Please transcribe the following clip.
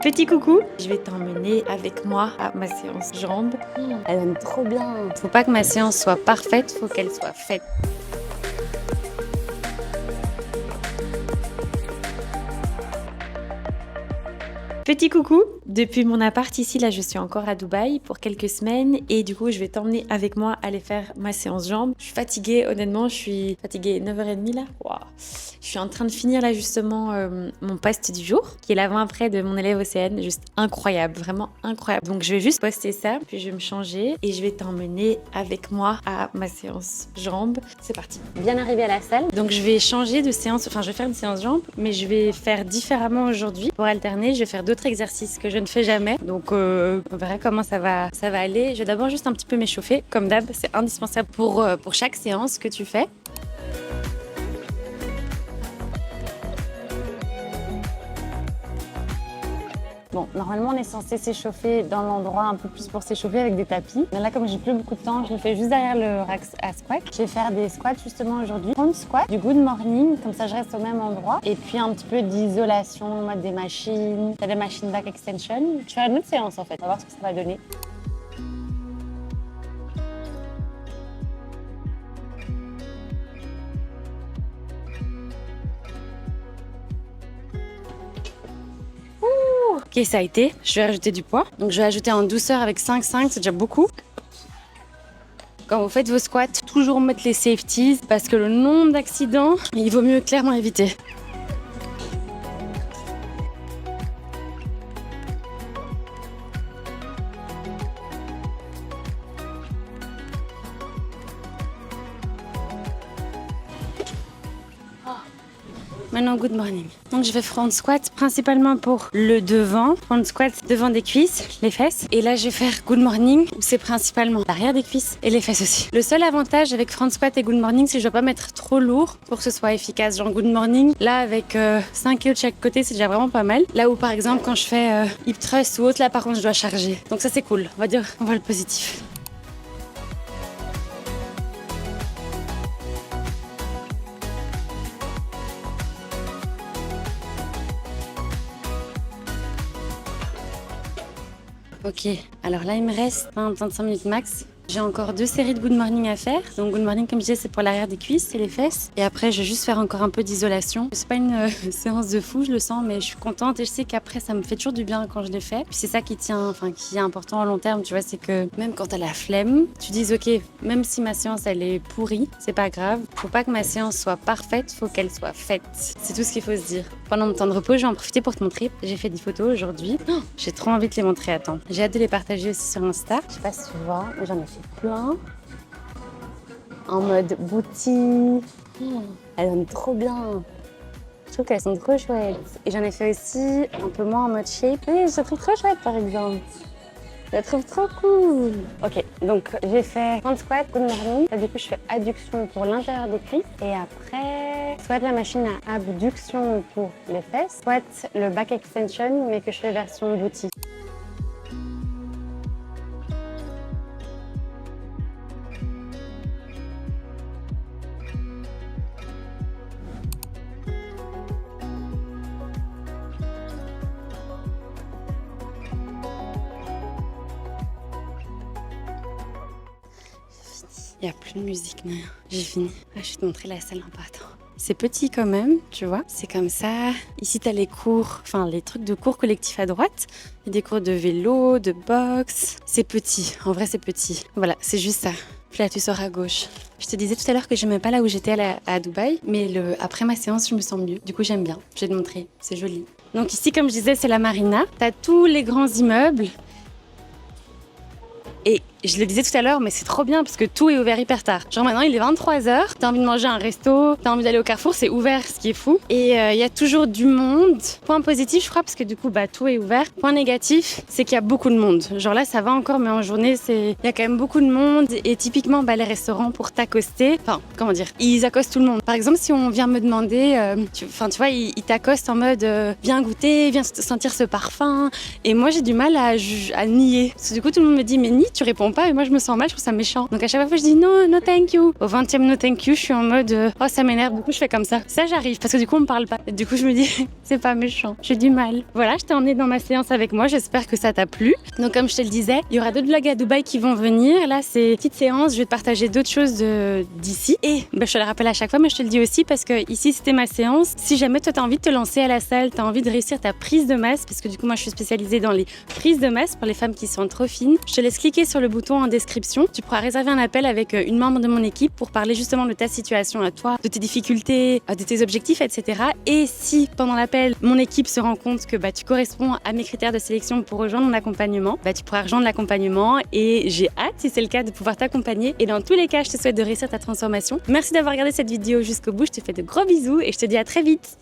Petit coucou, je vais t'emmener avec moi à ma séance jambes. Elle aime trop bien. Faut pas que ma séance soit parfaite, faut qu'elle soit faite. Petit coucou, depuis mon appart ici, là je suis encore à Dubaï pour quelques semaines et du coup je vais t'emmener avec moi aller faire ma séance jambes. Je suis fatiguée, honnêtement, je suis fatiguée 9h30 là. Wow. Je suis en train de finir là justement mon post du jour qui est l'avant-après de mon élève Océane, juste incroyable, vraiment incroyable. Donc je vais juste poster ça, puis je vais me changer et je vais t'emmener avec moi à ma séance jambes. C'est parti. Bien arrivé à la salle. Donc je vais changer de séance, enfin je vais faire une séance jambes, mais je vais faire différemment aujourd'hui. Pour alterner, je vais faire d'autres exercices que je ne fais jamais. Donc on verra comment ça va aller. Je vais d'abord juste un petit peu m'échauffer. Comme d'hab, c'est indispensable pour chaque séance que tu fais. Bon, normalement, on est censé s'échauffer dans l'endroit un peu plus pour s'échauffer avec des tapis. Mais là, comme j'ai plus beaucoup de temps, je le fais juste derrière le rack à squat. Je vais faire des squats justement aujourd'hui. Front squat, du good morning, comme ça je reste au même endroit. Et puis un petit peu d'isolation, en mode des machines. T'as des machines back extension. Je vais faire une autre séance en fait, on va voir ce que ça va donner. Ok, ça a été. Je vais rajouter du poids. Donc je vais ajouter en douceur avec 5-5, c'est déjà beaucoup. Quand vous faites vos squats, toujours mettre les safeties parce que le nombre d'accidents, il vaut mieux clairement éviter. Maintenant, good morning. Donc, je vais front squat principalement pour le devant. Front squat devant des cuisses, les fesses. Et là, je vais faire good morning où c'est principalement l'arrière des cuisses et les fesses aussi. Le seul avantage avec front squat et good morning, c'est que je dois pas mettre trop lourd pour que ce soit efficace. Genre good morning, là, avec 5 kg de chaque côté, c'est déjà vraiment pas mal. Là où, par exemple, quand je fais hip thrust ou autre, là, par contre, je dois charger. Donc ça, c'est cool. On va le positif. Ok, alors là il me reste 25 minutes max. J'ai encore 2 séries de good morning à faire. Donc good morning, comme je disais, c'est pour l'arrière des cuisses et les fesses. Et après, je vais juste faire encore un peu d'isolation. C'est pas une séance de fou, je le sens, mais je suis contente et je sais qu'après, ça me fait toujours du bien quand je les fais. Puis c'est ça qui est important à long terme, tu vois, c'est que même quand t'as la flemme, tu dis ok, même si ma séance elle est pourrie, c'est pas grave. Faut pas que ma séance soit parfaite, faut qu'elle soit faite. C'est tout ce qu'il faut se dire. Pendant mon temps de repos, je vais en profiter pour te montrer. J'ai fait des photos aujourd'hui. Oh, j'ai trop envie de les montrer. Attends, j'ai hâte de les partager aussi sur Insta. Je sais pas si tu vois, mais j'en ai fait plein en mode booty. Elles aiment trop bien. Je trouve qu'elles sont trop chouettes. Et j'en ai fait aussi un peu moins en mode shape. Oui, je la trouve trop chouette par exemple. Je la trouve trop cool. Ok, donc j'ai fait front squat, good morning. Là, du coup, je fais adduction pour l'intérieur des cuisses. Et après, soit la machine à abduction pour les fesses, soit le back extension, mais que je fais version booty. Il n'y a plus de musique, non. J'ai fini. Je vais te montrer la salle en partant. C'est petit quand même, tu vois. C'est comme ça. Ici, tu as les cours, enfin les trucs de cours collectifs à droite. Il y a des cours de vélo, de boxe. C'est petit. En vrai, c'est petit. Voilà, c'est juste ça. Puis là, tu sors à gauche. Je te disais tout à l'heure que j'aimais pas là où j'étais à Dubaï. Mais après ma séance, je me sens mieux. Du coup, j'aime bien. Je vais te montrer. C'est joli. Donc ici, comme je disais, c'est la marina. Tu as tous les grands immeubles. Et je le disais tout à l'heure, mais c'est trop bien parce que tout est ouvert hyper tard. Genre maintenant, il est 23h, t'as envie de manger un resto, t'as envie d'aller au Carrefour, c'est ouvert, ce qui est fou. Et il y a toujours du monde. Point positif, je crois, parce que du coup, tout est ouvert. Point négatif, c'est qu'il y a beaucoup de monde. Genre là, ça va encore, mais en journée, il y a quand même beaucoup de monde. Et typiquement, les restaurants pour t'accoster, ils accostent tout le monde. Par exemple, si on vient me demander, tu vois, ils t'accostent en mode viens goûter, viens sentir ce parfum. Et moi, j'ai du mal à nier. Parce que du coup, tout le monde me dit, mais nie, tu réponds font pas et moi je me sens mal, je trouve ça méchant. Donc à chaque fois je dis non, no thank you. Au 20e no thank you, je suis en mode oh ça m'énerve, du coup je fais comme ça. Ça j'arrive parce que du coup on me parle pas. Et du coup je me dis c'est pas méchant, j'ai du mal. Voilà, je t'ai emmené dans ma séance avec moi, j'espère que ça t'a plu. Donc comme je te le disais, il y aura d'autres vlogs à Dubaï qui vont venir. Là c'est petite séance, je vais te partager d'autres choses d'ici. Et je te le rappelle à chaque fois, mais je te le dis aussi parce que ici c'était ma séance. Si jamais toi t'as envie de te lancer à la salle, t'as envie de réussir ta prise de masse, parce que du coup moi je suis spécialisée dans les prises de masse pour les femmes qui sont trop fines, je te laisse cliquer sur le bouton en description. Tu pourras réserver un appel avec une membre de mon équipe pour parler justement de ta situation à toi, de tes difficultés, de tes objectifs, etc. Et si pendant l'appel, mon équipe se rend compte que tu corresponds à mes critères de sélection pour rejoindre mon accompagnement, tu pourras rejoindre l'accompagnement et j'ai hâte, si c'est le cas, de pouvoir t'accompagner. Et dans tous les cas, je te souhaite de réussir ta transformation. Merci d'avoir regardé cette vidéo jusqu'au bout, je te fais de gros bisous et je te dis à très vite.